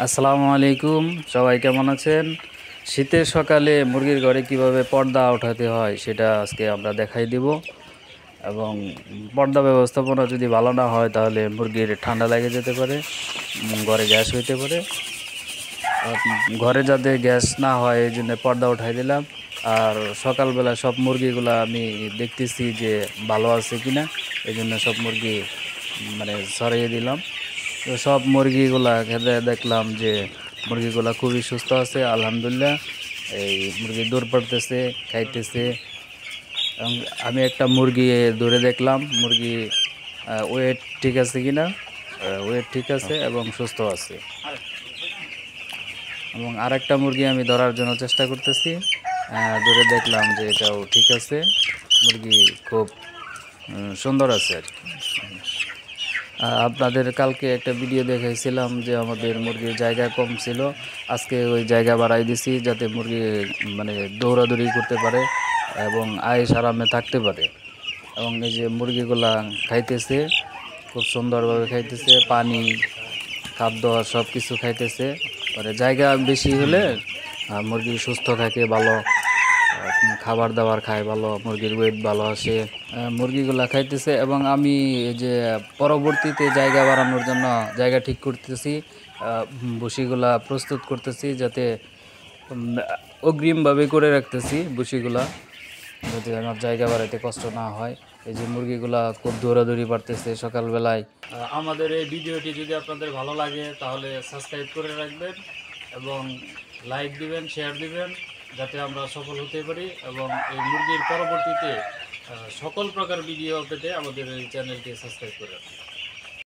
আসসালামু আলাইকুম। সবাই কেমন আছেন? শীতের সকালে মুরগির ঘরে কিভাবে পর্দা ওঠাতে হয় সেটা আজকে আমরা দেখাই দিব। এবং পর্দা ব্যবস্থাপনা যদি ভালো না হয় তাহলে মুরগির ঠান্ডা লেগে যেতে পারে, ঘরে গ্যাস হইতে পারে। ঘরে যাতে গ্যাস না হয় এই জন্য পর্দা উঠাই দিলাম। আর সকালবেলা সব মুরগিগুলা আমি দেখতেছি যে ভালো আছে কিনা, এই জন্য সব মুরগি মানে সরিয়ে দিলাম। তো সব মুরগিগুলা খেতে দেখলাম যে মুরগিগুলা খুবই সুস্থ আছে, আলহামদুলিল্লাহ। এই মুরগি দৌড় পাড়তেছে, খাইতেছে। এবং আমি একটা মুরগি ধরে দেখলাম, মুরগি ওয়েট ঠিক আছে কিনা। ওয়েট ঠিক আছে এবং সুস্থ আছে। এবং আরেকটা মুরগি আমি ধরার জন্য চেষ্টা করতেছি, ধরে দেখলাম যে এটাও ঠিক আছে। মুরগি খুব সুন্দর আছে আর কি। আপনাদের কালকে একটা ভিডিও দেখাইছিলাম যে আমাদের মুরগির জায়গা কম ছিল, আজকে ওই জায়গা বাড়াই দিছি যাতে মুরগি মানে দৌড়াদৌড়ি করতে পারে এবং আয়েশ আরামে থাকতে পারে। এবং এই যে মুরগিগুলা খাইতেছে, খুব সুন্দরভাবে খাইতেছে, পানি খাদ্য সব কিছু খাইতেছে। মানে জায়গা বেশি হলে মুরগি সুস্থ থাকে, ভালো খাবার দাবার খায়, ভালো মুরগির ওয়েট ভালো আসে। মুরগিগুলা খাইতেছে এবং আমি এই যে পরবর্তীতে জায়গা বাড়ানোর জন্য জায়গা ঠিক করতেছি, ভুসিগুলা প্রস্তুত করতেছি যাতে উম, অগ্রিমভাবে করে রাখতেছি ভুসিগুলা, যাতে আমার জায়গা বাড়াইতে কষ্ট না হয়। এই যে মুরগিগুলা খুব দৌড়াদৌড়ি পারতেছে সকালবেলায়। আমাদের এই ভিডিওটি যদি আপনাদের ভালো লাগে তাহলে সাবস্ক্রাইব করে রাখবেন এবং লাইক দিবেন, শেয়ার দিবেন, যাতে আমরা সফল হতে পারি। এবং এই মুরগির পরবর্তীতে সকল প্রকার ভিডিও পেতে আমাদের এই চ্যানেলটি সাবস্ক্রাইব করে রাখবেন।